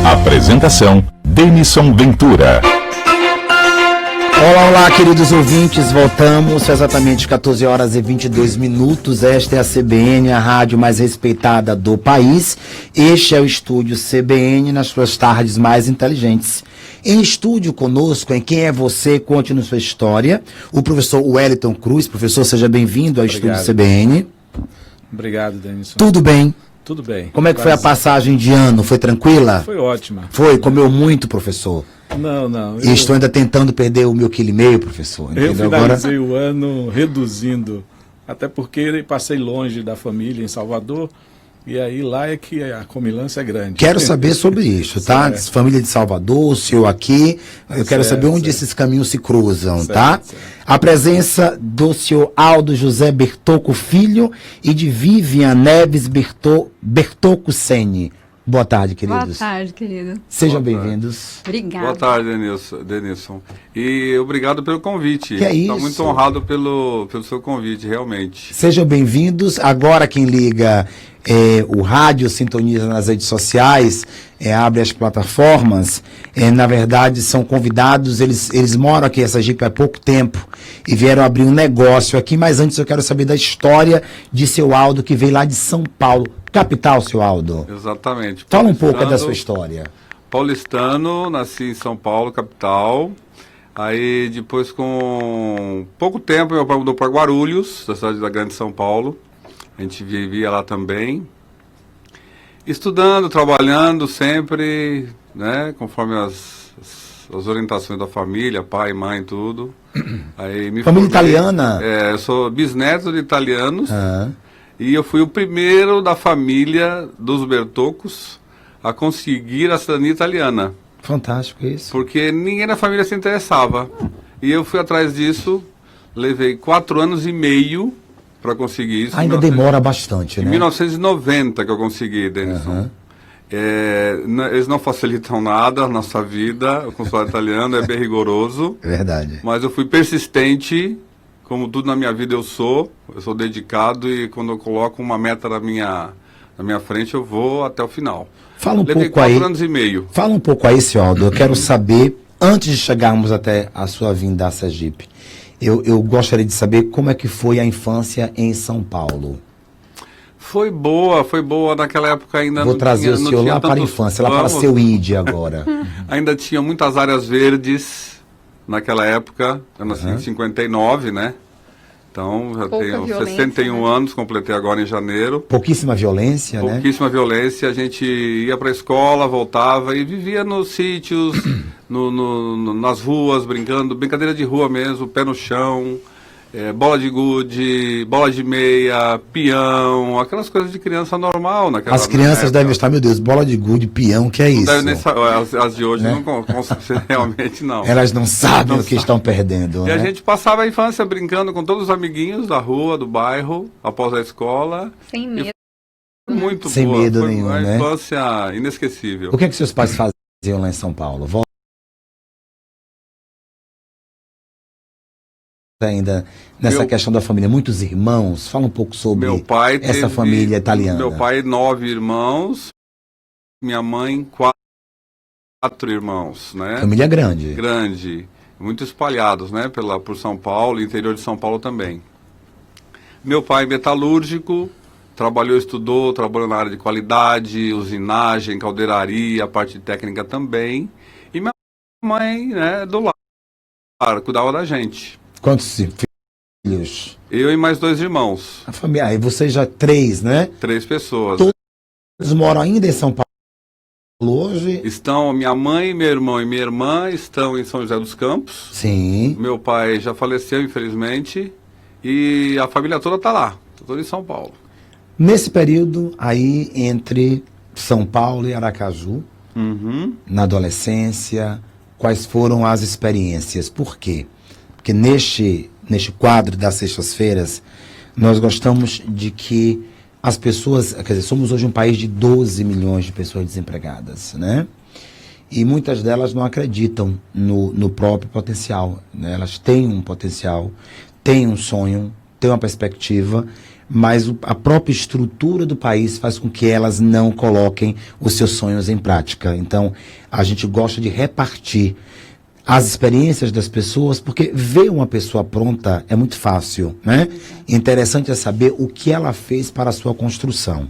Apresentação: Denison Ventura. Olá, olá, queridos ouvintes, voltamos, são exatamente 14 horas e 22 minutos, esta é a CBN, a rádio mais respeitada do país, este é o Estúdio CBN, nas suas tardes mais inteligentes. Em estúdio conosco, em Quem é Você, Conte-nos Sua História, o professor Wellington Cruz. Professor, seja bem-vindo ao Estúdio CBN. Obrigado, Denison. Tudo bem? Tudo bem. Como é que foi a passagem de ano? Foi tranquila? Foi ótima. Foi? Comeu muito, professor? Não. E estou ainda tentando perder o meu quilo e meio, professor. Eu Entendeu? finalizei o ano reduzindo, até porque passei longe da família em Salvador, e aí lá é que a comilança é grande. Quero saber sobre isso, tá? Certo. Família de Salvador, o senhor aqui, eu quero saber onde esses caminhos se cruzam, tá? Certo. A presença do senhor Aldo José Bertocco Filho e de Vivian Neves Bertocco Sene. Boa tarde, queridos. Boa tarde, querido. Sejam Boa tarde. bem-vindos. Obrigada. Boa tarde, Denilson. E obrigado pelo convite. Que é isso? Estou muito honrado pelo seu convite, realmente. Sejam bem-vindos. Agora quem liga o rádio, sintoniza nas redes sociais, abre as plataformas, na verdade são convidados, eles moram aqui em Sergipe há pouco tempo e vieram abrir um negócio aqui, mas antes eu quero saber da história de seu Aldo, que veio lá de São Paulo, capital, seu Aldo. Exatamente. Fala um pouco da sua história. Paulistano, nasci em São Paulo, capital. Aí depois, com pouco tempo, meu pai mudou para Guarulhos, da cidade da Grande São Paulo. A gente vivia lá também, estudando, trabalhando sempre, né, conforme as orientações da família, pai, mãe, tudo. Aí me Família formei. italiana? Eu sou bisneto de italianos, Ah. e eu fui o primeiro da família dos Bertoccos a conseguir a cidadania italiana, Fantástico isso. porque ninguém na família se interessava. E eu fui atrás disso, levei 4 anos e meio para conseguir isso. Ainda demora bastante, Em né? 1990 que eu consegui, Denison. Eles não facilitam nada na nossa vida, o consulado italiano é bem rigoroso, Verdade. mas eu fui persistente, como tudo na minha vida eu sou dedicado, e quando eu coloco uma meta na minha frente, eu vou até o final. Fala um Levei pouco aí. 4 anos e meio. Fala um pouco aí, senhor Aldo. Eu quero saber, antes de chegarmos até a sua vinda a Sergipe, eu gostaria de saber como é que foi a infância em São Paulo. Foi boa, naquela época ainda Vou não trazer tinha, o não senhor tinha lá para a tantos infância, lá para planos. seu Índia agora. Ainda tinha muitas áreas verdes naquela época. Eu nasci em 59, né? Então, já Pouca tenho violência, 61 né? anos, completei agora em janeiro. Pouquíssima violência, né? Pouquíssima violência, a gente ia para a escola, voltava e vivia nos sítios, nas ruas, brincando, brincadeira de rua mesmo, pé no chão, bola de gude, bola de meia, peão, aquelas coisas de criança normal naquela As crianças época. devem estar, meu Deus, bola de gude, peão, que é Não isso? devem nem saber, as de hoje Né? não realmente não. Elas não sabem Não o que estão perdendo, E né? a gente passava a infância brincando com todos os amiguinhos da rua, do bairro, após a escola. Sem medo. Foi muito Sem boa. medo Foi nenhum, uma né? infância inesquecível. O que é que seus pais faziam lá em São Paulo? Volta ainda nessa questão da família. Muitos irmãos. Fala um pouco sobre Meu pai essa teve- família italiana. Meu pai, 9 irmãos. Minha mãe, 4 irmãos, né? Família grande. Grande. Muito espalhados, né? Por São Paulo, interior de São Paulo também. Meu pai, metalúrgico, estudou, trabalhou na área de qualidade, usinagem, caldeiraria, a parte técnica também. E minha mãe, né, do lar, cuidava da gente. Quantos filhos? Eu e mais 2 irmãos, A família. Aí vocês já 3, né? 3 pessoas. Todos moram ainda em São Paulo hoje? Estão, minha mãe, meu irmão e minha irmã estão em São José dos Campos. Sim. Meu pai já faleceu, infelizmente, e a família toda está lá, tá toda em São Paulo. Nesse período aí entre São Paulo e Aracaju, Uhum. na adolescência, quais foram as experiências? Por quê? Porque neste quadro das sextas-feiras, nós gostamos de que as pessoas, quer dizer, somos hoje um país de 12 milhões de pessoas desempregadas, né? E muitas delas não acreditam no próprio potencial, né? Elas têm um potencial, têm um sonho, têm uma perspectiva, mas a própria estrutura do país faz com que elas não coloquem os seus sonhos em prática. Então, a gente gosta de repartir as experiências das pessoas, porque ver uma pessoa pronta é muito fácil, né? Interessante é saber o que ela fez para a sua construção.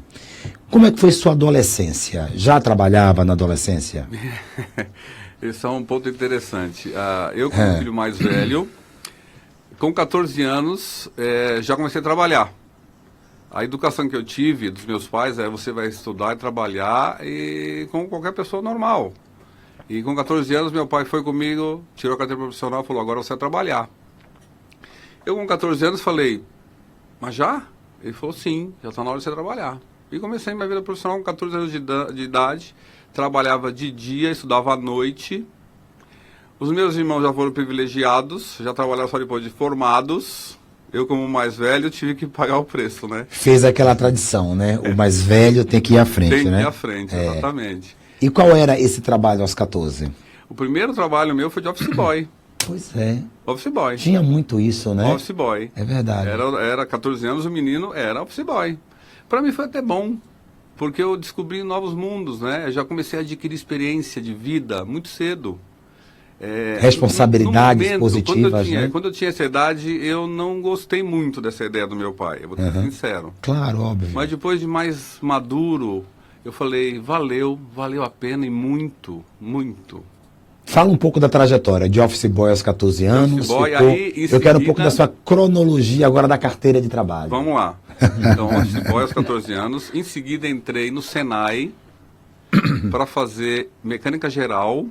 Como é que foi sua adolescência? Já trabalhava na adolescência? Esse é um ponto interessante. Eu, como filho mais velho, com 14 anos, já comecei a trabalhar. A educação que eu tive dos meus pais é você vai estudar e trabalhar como qualquer pessoa normal. E com 14 anos, meu pai foi comigo, tirou a carteira profissional e falou, agora você vai trabalhar. Eu, com 14 anos, falei, mas já? Ele falou, sim, já está na hora de você trabalhar. E comecei minha vida profissional com 14 anos de idade, trabalhava de dia, estudava à noite. Os meus irmãos já foram privilegiados, já trabalharam só depois de formados. Eu, como mais velho, tive que pagar o preço, né? Fez aquela tradição, né? O mais velho tem que ir à frente, né? Tem que ir à frente, exatamente. E qual era esse trabalho aos 14? O primeiro trabalho meu foi de office boy. Pois é. Office boy. Tinha muito isso, né? Office boy. É verdade. Era 14 anos, o menino era office boy. Para mim foi até bom, porque eu descobri novos mundos, né? Eu já comecei a adquirir experiência de vida muito cedo. Responsabilidades positivas, né? né? Quando eu tinha essa idade, eu não gostei muito dessa ideia do meu pai, eu vou ser sincero. Claro, óbvio. Mas depois de mais maduro, eu falei, valeu a pena e muito, muito. Fala um pouco da trajetória de office boy aos 14 anos. Boy, eu quero um pouco da sua cronologia agora da carteira de trabalho. Vamos lá. Então, office boy aos 14 anos. Em seguida, entrei no Senai para fazer mecânica geral.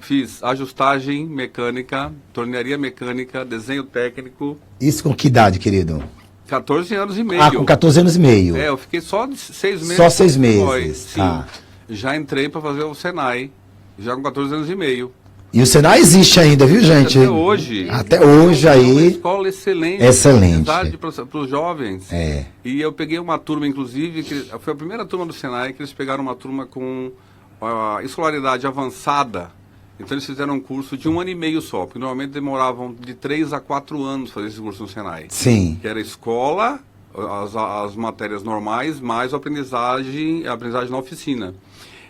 Fiz ajustagem mecânica, tornearia mecânica, desenho técnico. Isso com que idade, querido? 14 anos e meio. Ah, com 14 anos e meio. Eu fiquei só 6 meses. Só 6 meses. Sim. Tá. Já entrei para fazer o Senai, já com 14 anos e meio. E o Senai existe ainda, viu, gente? Até hoje. Até hoje aí. É uma escola excelente. Excelente. Para os jovens. E eu peguei uma turma, inclusive, que foi a primeira turma do Senai, que eles pegaram uma turma com a escolaridade avançada. Então eles fizeram um curso de 1 ano e meio só, porque normalmente demoravam de 3 a 4 anos fazer esse curso no Senai. Sim. Que era escola, as matérias normais, mais a aprendizagem na oficina.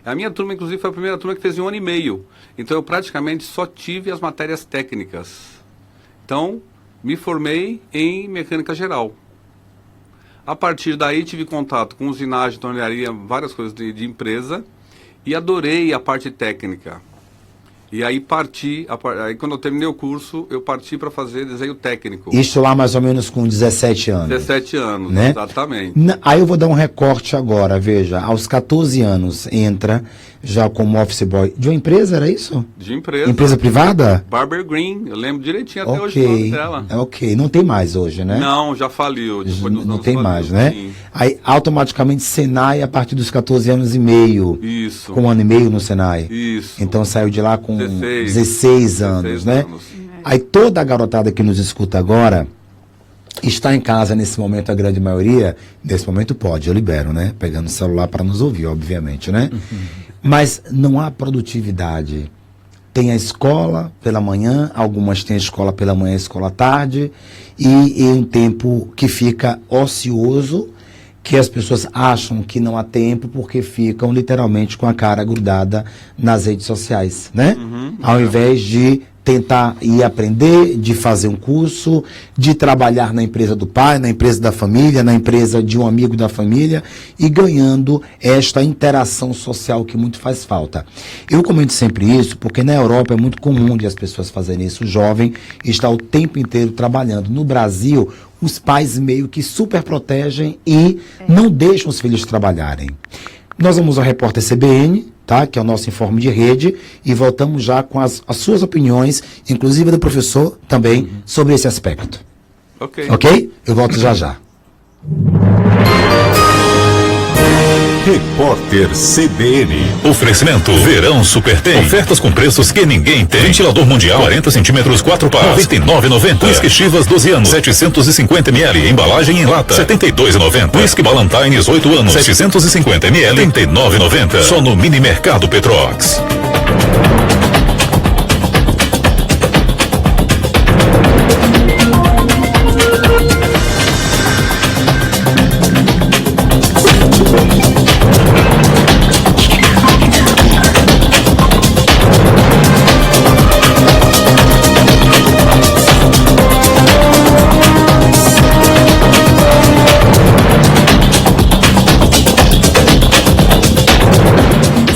A minha turma, inclusive, foi a primeira turma que fez em 1 ano e meio. Então eu praticamente só tive as matérias técnicas. Então, me formei em mecânica geral. A partir daí tive contato com usinagem, tornearia, várias coisas de empresa, e adorei a parte técnica. E aí aí quando eu terminei o curso, eu parti para fazer desenho técnico. Isso lá mais ou menos com 17 anos. 17 anos, né? Exatamente. Aí eu vou dar um recorte agora, veja, aos 14 anos entra já como office boy de uma empresa, era isso? De empresa. Empresa privada? Barber Green, eu lembro direitinho até hoje o nome dela. Ok, não tem mais hoje, né? Não, já faliu. Não tem mais, né? Sim. Aí automaticamente Senai a partir dos 14 anos e meio. Isso. Com 1 ano e meio no Senai. Isso. Então saiu de lá com 16 anos, né? Aí toda a garotada que nos escuta agora está em casa nesse momento, a grande maioria, nesse momento pode, eu libero, né? Pegando o celular para nos ouvir, obviamente, né? Mas não há produtividade. Tem a escola pela manhã, algumas têm a escola pela manhã e a escola à tarde, e um tempo que fica ocioso, que as pessoas acham que não há tempo porque ficam literalmente com a cara grudada nas redes sociais, né? Ao invés de tentar ir aprender, de fazer um curso, de trabalhar na empresa do pai, na empresa da família, na empresa de um amigo da família e ganhando esta interação social que muito faz falta. Eu comento sempre isso porque na Europa é muito comum de as pessoas fazerem isso. O jovem está o tempo inteiro trabalhando. No Brasil, os pais meio que super protegem e não deixam os filhos trabalharem. Nós vamos ao repórter CBN, tá? Que é o nosso informe de rede, e voltamos já com as suas opiniões, inclusive do professor também, sobre esse aspecto. Ok? Eu volto já já. Repórter CBN. Oferecimento Verão Supertem. Ofertas com preços que ninguém tem. Ventilador mundial 40 centímetros 4 par. R$ 99,90. Whisky Chivas 12 anos. 750 ml. Embalagem em lata. R$ 72,90. Whisky Ballantines 8 anos. 750 ml. R$ 39,90. Só no Mini Mercado Petrox.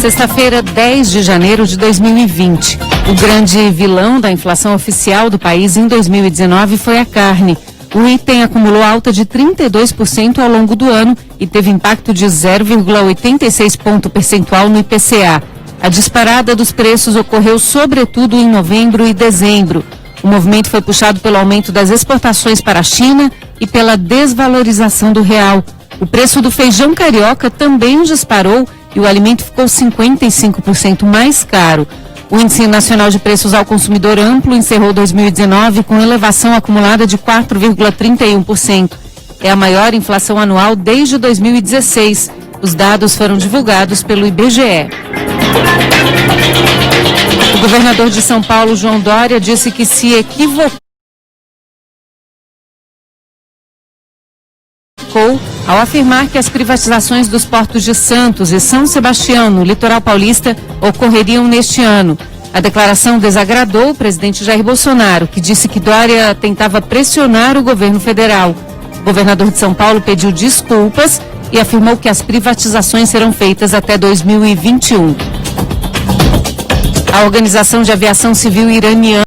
Sexta-feira, 10 de janeiro de 2020. O grande vilão da inflação oficial do país em 2019 foi a carne. O item acumulou alta de 32% ao longo do ano e teve impacto de 0,86 ponto percentual no IPCA. A disparada dos preços ocorreu sobretudo em novembro e dezembro. O movimento foi puxado pelo aumento das exportações para a China e pela desvalorização do real. O preço do feijão carioca também disparou e o alimento ficou 55% mais caro. O Índice Nacional de Preços ao Consumidor Amplo encerrou 2019 com elevação acumulada de 4,31%. É a maior inflação anual desde 2016. Os dados foram divulgados pelo IBGE. O governador de São Paulo, João Dória, disse que se equivocou ao afirmar que as privatizações dos portos de Santos e São Sebastião, no litoral paulista, ocorreriam neste ano. A declaração desagradou o presidente Jair Bolsonaro, que disse que Dória tentava pressionar o governo federal. O governador de São Paulo pediu desculpas e afirmou que as privatizações serão feitas até 2021. A Organização de Aviação Civil iraniana